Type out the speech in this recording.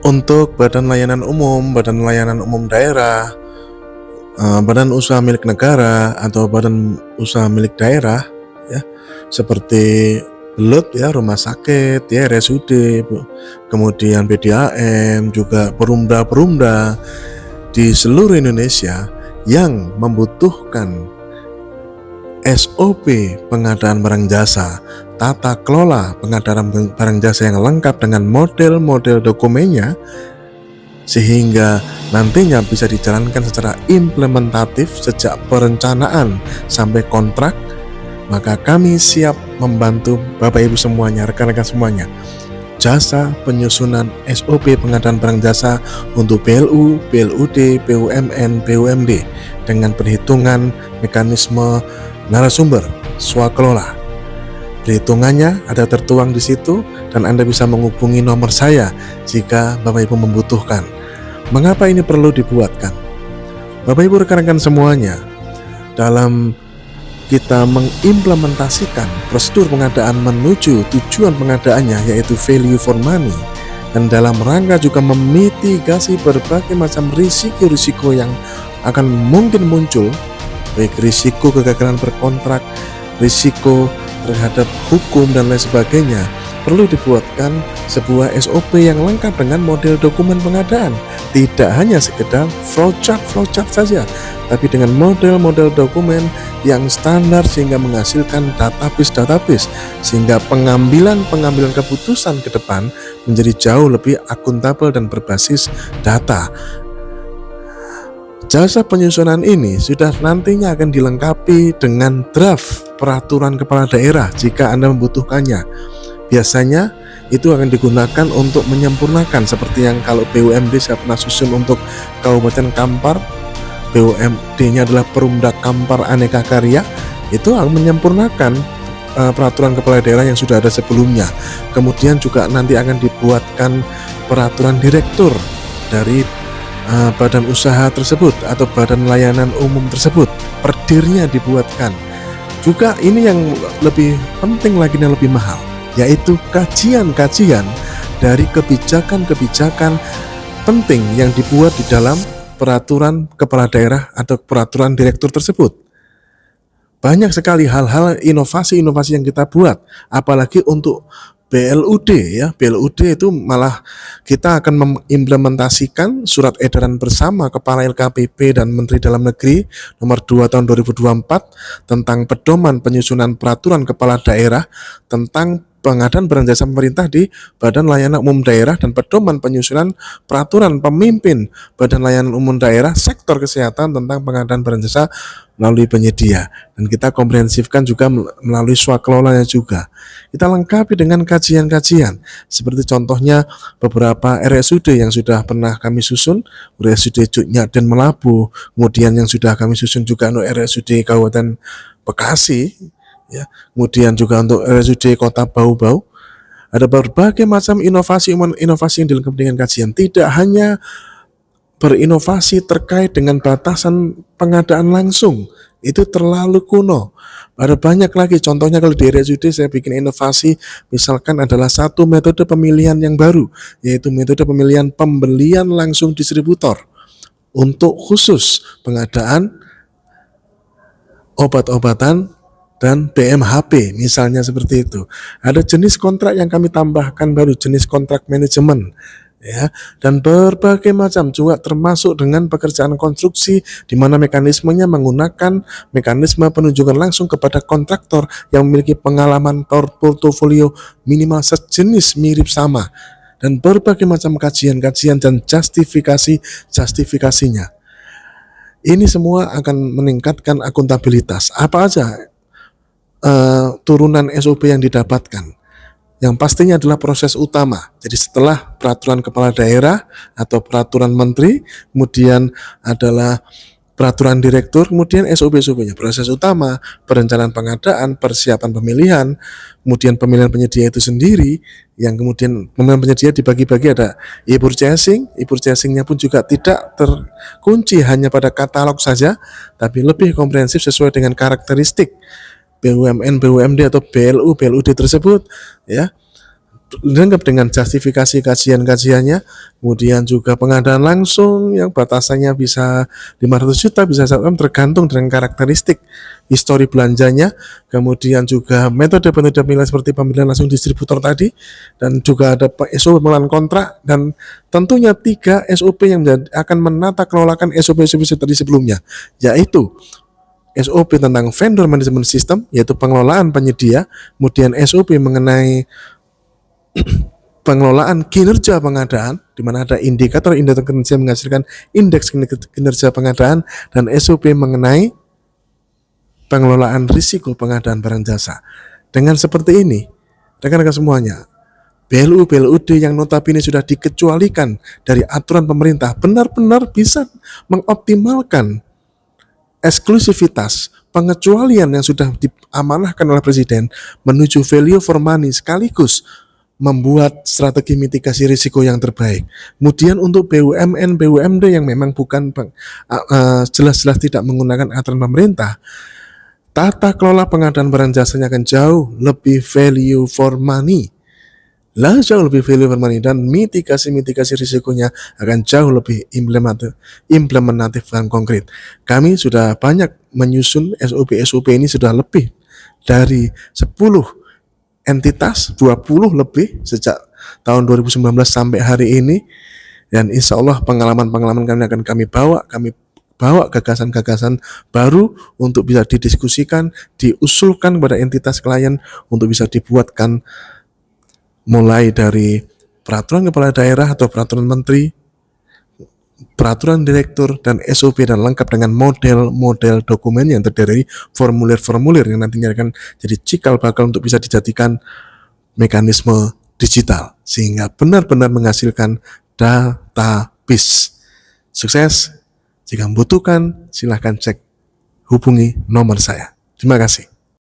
Untuk badan layanan umum daerah, badan usaha milik negara atau badan usaha milik daerah ya, seperti BELUT ya, rumah sakit ya, RSUD, kemudian PDAM, juga perumda-perumda di seluruh Indonesia yang membutuhkan SOP pengadaan barang jasa, tata kelola pengadaan barang jasa yang lengkap dengan model-model dokumennya, sehingga nantinya bisa dijalankan secara implementatif sejak perencanaan sampai kontrak, maka kami siap membantu Bapak Ibu semuanya, rekan-rekan semuanya. Jasa penyusunan SOP pengadaan barang jasa untuk BLU, BLUD, BUMN, BUMD dengan perhitungan mekanisme narasumber swakelola. Perhitungannya ada tertuang di situ dan Anda bisa menghubungi nomor saya jika Bapak Ibu membutuhkan. Mengapa ini perlu dibuatkan? Bapak Ibu rekan-rekan semuanya, dalam kita mengimplementasikan prosedur pengadaan menuju tujuan pengadaannya, yaitu value for money, dan dalam rangka juga memitigasi berbagai macam risiko-risiko yang akan mungkin muncul, baik risiko kegagalan berkontrak, risiko terhadap hukum dan lain sebagainya, perlu dibuatkan sebuah SOP yang lengkap dengan model dokumen pengadaan. Tidak hanya sekedar flowchart saja, tapi dengan model-model dokumen yang standar sehingga menghasilkan database, sehingga pengambilan keputusan ke depan menjadi jauh lebih akuntabel dan berbasis data. Jasa penyusunan ini sudah nantinya akan dilengkapi dengan draft peraturan kepala daerah jika Anda membutuhkannya. Biasanya itu akan digunakan untuk menyempurnakan, seperti yang kalau BUMD saya pernah susun untuk Kabupaten Kampar, BUMD-nya adalah Perumda Kampar Aneka Karya, itu akan menyempurnakan peraturan kepala daerah yang sudah ada sebelumnya. Kemudian juga nanti akan dibuatkan peraturan direktur dari badan usaha tersebut atau badan layanan umum tersebut, perdirnya dibuatkan. Juga ini yang lebih penting lagi dan lebih mahal, yaitu kajian-kajian dari kebijakan-kebijakan penting yang dibuat di dalam peraturan kepala daerah atau peraturan direktur tersebut. Banyak sekali hal-hal inovasi-inovasi yang kita buat, apalagi untuk BLUD ya. BLUD itu malah kita akan mengimplementasikan surat edaran bersama Kepala LKPP dan Menteri Dalam Negeri nomor 2 tahun 2024 tentang pedoman penyusunan peraturan kepala daerah tentang pengadaan barang jasa pemerintah di Badan Layanan Umum Daerah dan pedoman penyusunan peraturan pemimpin Badan Layanan Umum Daerah sektor kesehatan tentang pengadaan barang jasa melalui penyedia, dan kita komprehensifkan juga melalui swakelolanya juga. Kita lengkapi dengan kajian-kajian seperti contohnya beberapa RSUD yang sudah pernah kami susun, RSUD Cutnyak dan Melabu, kemudian yang sudah kami susun juga untuk RSUD Kabupaten Bekasi ya, kemudian juga untuk RSUD Kota Bau-Bau. Ada berbagai macam inovasi yang dilengkapi dengan kajian. Tidak hanya berinovasi terkait dengan batasan pengadaan langsung, itu terlalu kuno. Ada banyak lagi, contohnya kalau di RSUD saya bikin inovasi, misalkan adalah satu metode pemilihan yang baru, yaitu metode pemilihan pembelian langsung distributor untuk khusus pengadaan obat-obatan dan BMHP misalnya, seperti itu. Ada jenis kontrak yang kami tambahkan baru, jenis kontrak manajemen ya, dan berbagai macam juga termasuk dengan pekerjaan konstruksi di mana mekanismenya menggunakan mekanisme penunjukan langsung kepada kontraktor yang memiliki pengalaman portofolio minimal sejenis mirip sama, dan berbagai macam kajian-kajian dan justifikasinya. Ini semua akan meningkatkan akuntabilitas. Apa aja turunan SOP yang didapatkan? Yang pastinya adalah proses utama. Jadi setelah peraturan kepala daerah atau peraturan menteri, kemudian adalah peraturan direktur, kemudian SOP-nya. Proses utama, perencanaan pengadaan, persiapan pemilihan, kemudian pemilihan penyedia itu sendiri, yang kemudian pemilihan penyedia dibagi-bagi, ada e-purchasing. E-purchasingnya pun juga tidak terkunci hanya pada katalog saja, tapi lebih komprehensif sesuai dengan karakteristik BUMN, BUMD atau BLU, BLUD tersebut ya. lengkap dengan justifikasi kajian-kajiannya, kemudian juga pengadaan langsung yang batasannya bisa 500 juta, bisa 1 M, tergantung dengan karakteristik histori belanjanya, kemudian juga metode-metode pemilihan seperti pemilihan langsung distributor tadi, dan juga ada SOP pengelolaan kontrak, dan tentunya 3 SOP yang akan menata kelolakan SOP-SOP tadi sebelumnya, yaitu SOP tentang vendor management system, yaitu pengelolaan penyedia, kemudian SOP mengenai pengelolaan kinerja pengadaan, di mana ada indikator-indikator kinerja yang menghasilkan indeks kinerja pengadaan, dan SOP mengenai pengelolaan risiko pengadaan barang jasa. Dengan seperti ini, rekan-rekan semuanya, BLU BLUD yang notabene sudah dikecualikan dari aturan pemerintah benar-benar bisa mengoptimalkan eksklusivitas pengecualian yang sudah diamanahkan oleh Presiden menuju value for money, sekaligus membuat strategi mitigasi risiko yang terbaik. Kemudian untuk BUMN, BUMD yang memang bukan jelas-jelas tidak menggunakan aturan pemerintah, tata kelola pengadaan barang jasanya akan jauh lebih value for money. Jauh lebih value for money, dan mitigasi risikonya akan jauh lebih implementatif dan konkret. Kami sudah banyak menyusun SOP ini, sudah lebih dari 10 entitas, 20 lebih sejak tahun 2019 sampai hari ini, dan insya Allah pengalaman-pengalaman kami bawa gagasan-gagasan baru untuk bisa didiskusikan, diusulkan kepada entitas klien untuk bisa dibuatkan, mulai dari peraturan kepala daerah atau peraturan menteri, peraturan direktur, dan SOP, dan lengkap dengan model-model dokumen yang terdiri dari formulir-formulir yang nantinya akan jadi cikal bakal untuk bisa dijadikan mekanisme digital sehingga benar-benar menghasilkan database. Sukses. Jika membutuhkan, silahkan hubungi nomor saya. Terima kasih.